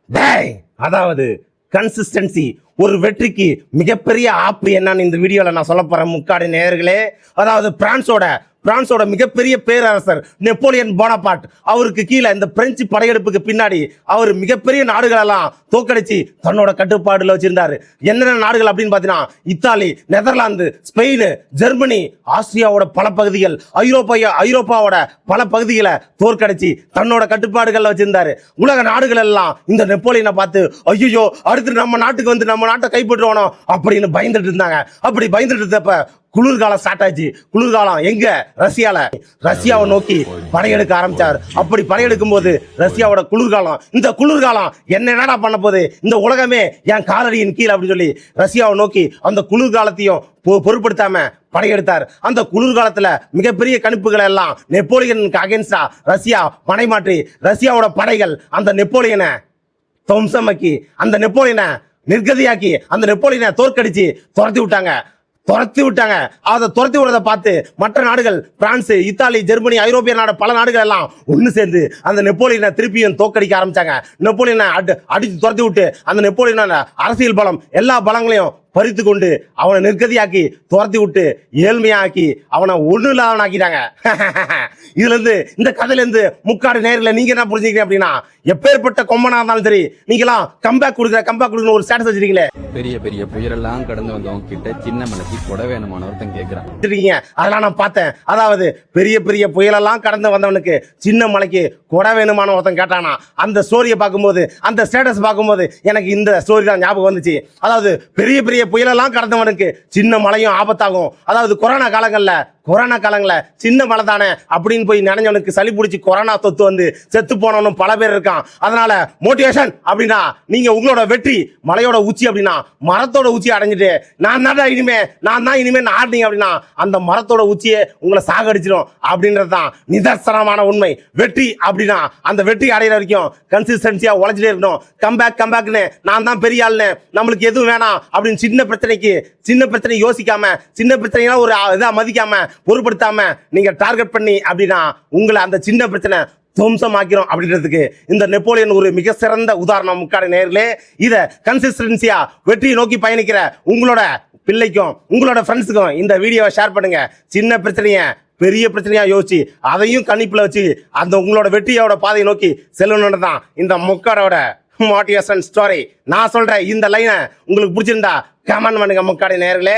டேய், அதாவது கன்சிஸ்டன்சி ஒரு வெற்றிக்கு மிகப்பெரிய ஆப்பு என்னன்னு இந்த வீடியோல நான் சொல்ல போறேன் முக்காடு நேயர்களே. அதாவது பிரான்ஸோட மிகப்பெரிய பேரரசர் நெப்போலியன் போனபார்ட், அவருக்கு கீழே இந்த பிரெஞ்சு படையெடுப்புக்கு பின்னாடி அவர் மிகப்பெரிய நாடுகளெல்லாம் தோக்கடிச்சு தன்னோட கட்டுப்பாடுல வச்சிருந்தாரு. என்னென்ன நாடுகள் அப்படின்னு பாத்தீங்கன்னா இத்தாலி, நெதர்லாந்து, ஸ்பெயின், ஜெர்மனி, ஆஸ்திரியாவோட பல பகுதிகள், ஐரோப்பாவோட பல பகுதிகளை தோற்கடிச்சு தன்னோட கட்டுப்பாடுகள்ல வச்சிருந்தாரு. உலக நாடுகள் எல்லாம் இந்த நெப்போலியனை பார்த்து ஐயோ அடுத்து நம்ம நாட்டுக்கு வந்து நம்ம நாட்டை கைப்பற்றுவானோ அப்படின்னு பயந்துட்டு இருந்தாங்க. அப்படி பயந்துட்டு இருந்தப்ப குளிர்காலம் ஸ்டார்ட் ஆச்சு. குளிர்காலம் எங்க? ரஷ்யாவை நோக்கி படையெடுக்க ஆரம்பிச்சார். அப்படி படையெடுக்கும் போது ரஷ்யாவோட குளிர்காலம், இந்த குளிர்காலம் என்னடா பண்ண போகுது, இந்த உலகமே என் காலடியின் கீழ் அப்படின்னு சொல்லி ரஷ்யாவை நோக்கி அந்த குளிர்காலத்தையும் பொருட்படுத்தாம படையெடுத்தார். அந்த குளிர்காலத்துல மிகப்பெரிய கணிப்புகளை எல்லாம் நெப்போலியனுக்கு அகேன்ஸ்டா ரஷ்யா படைமாற்றி ரஷ்யாவோட படைகள் அந்த நெப்போலியனை துவம்சமாக்கி, அந்த நெப்போலியனை நிர்கதியாக்கி, அந்த நெப்போலியனை தோற்கடிச்சு துரத்தி விட்டாங்க. அதை துரத்தி விடுறத பார்த்து மற்ற நாடுகள், பிரான்ஸ், இத்தாலி, ஜெர்மனி, ஐரோப்பிய நாடு பல நாடுகள் எல்லாம் ஒன்று சேர்ந்து அந்த நெப்போலியனை திருப்பியும் தோற்கடிக்க ஆரம்பிச்சாங்க. நெப்போலியனை அடிச்சு துரத்தி விட்டு அந்த நெப்போலியனோட அரசியல் பலம் எல்லா பலங்களையும் பறித்து கொண்டு அவனை நிர்கதியாக்கி துரத்தி விட்டு ஏழ்மையாக்கி அவனை ஒண்ணு இல்லாதவன் ஆக்கிட்டாங்க. இதுல இருந்து இந்த கதையில இருந்து முக்காடு நேர்ல நீங்க என்ன புரிஞ்சுக்கிறீங்க அப்படின்னா, எப்பேற்பட்ட கொம்பனா இருந்தாலும் சரி நீங்களாம் கம்பேக் கொடுக்குற ஒரு ஸ்டேட்டஸ் வச்சிருக்கீங்களே. பெரிய பெரிய புயலெல்லாம் கடந்து வந்தவங்க கிட்ட சின்ன மலைக்கு கொடை வேணுமான ஒருத்தன் கேட்கிறான். அதெல்லாம் நான் பார்த்தேன். அதாவது பெரிய பெரிய புயலெல்லாம் கடந்து வந்தவனுக்கு சின்ன மலைக்கு கொடை வேணுமான ஒருத்தன் கேட்டானா. அந்த ஸ்டோரியை பார்க்கும்போது, அந்த ஸ்டேட்டஸ் பார்க்கும்போது எனக்கு இந்த ஸ்டோரி தான் ஞாபகம் வந்துச்சு. அதாவது பெரிய பெரிய புயலெல்லாம் கடந்தவனுக்கு சின்ன மழையும் ஆபத்தாகும். அதாவது கொரோனா காலங்கள்ல சின்ன மழை தானே அப்படின்னு போய் நினைஞ்சவனுக்கு சளி பிடிச்சி கொரோனா தொத்து வந்து செத்து போனவனும் பல பேர் இருக்கான். அதனால மோட்டிவேஷன் அப்படின்னா நீங்க உங்களோட வெற்றி மலையோட உச்சி அப்படின்னா மரத்தோட உச்சி அடைஞ்சிட்டு நான் தான் இனிமே ஆடுனீங்க அப்படின்னா அந்த மரத்தோட உச்சியை உங்களை சாகடிச்சிடும் அப்படின்றதுதான் நிதர்சனமான உண்மை. வெற்றி அப்படின்னா அந்த வெற்றி அடைகிற வரைக்கும் கன்சிஸ்டன்சியா உழைச்சிட்டே இருக்கணும். கம்பேக்னு நான் தான் பெரிய ஆளுன்னு நம்மளுக்கு எதுவும் வேணாம் அப்படின்னு சின்ன பிரச்சனை யோசிக்காம, சின்ன பிரச்சனைலாம் ஒரு இதா மதிக்காம, பொருட்படுத்தாம நீங்க டார்கெட் பண்ணி அப்படின்னா உங்களை அந்த சின்ன பிரச்சனை துவம்சமாக்கிறோம் அப்படின்றதுக்கு இந்த நெப்போலியன் ஒரு மிக சிறந்த உதாரணம் முக்காடு நேர்களே. இத கன்சிஸ்டன்சியா வெற்றியை நோக்கி பயணிக்கிற உங்களோட பிள்ளைக்கும் உங்களோட ஃப்ரெண்ட்ஸுக்கும் இந்த வீடியோவை ஷேர் பண்ணுங்க. சின்ன பிரச்சனைய பெரிய பிரச்சனையா யோசிச்சு அதையும் கணிப்புல வச்சு அந்த உங்களோட வெற்றியோட பாதையை நோக்கி செல்லணும்னு தான் இந்த முக்காடோட மோட்டிவேஷன் ஸ்டோரி. நான் சொல்றேன் இந்த லைனை உங்களுக்கு பிடிச்சிருந்தா கமெண்ட் பண்ணுங்க முக்காடு நேர்களே.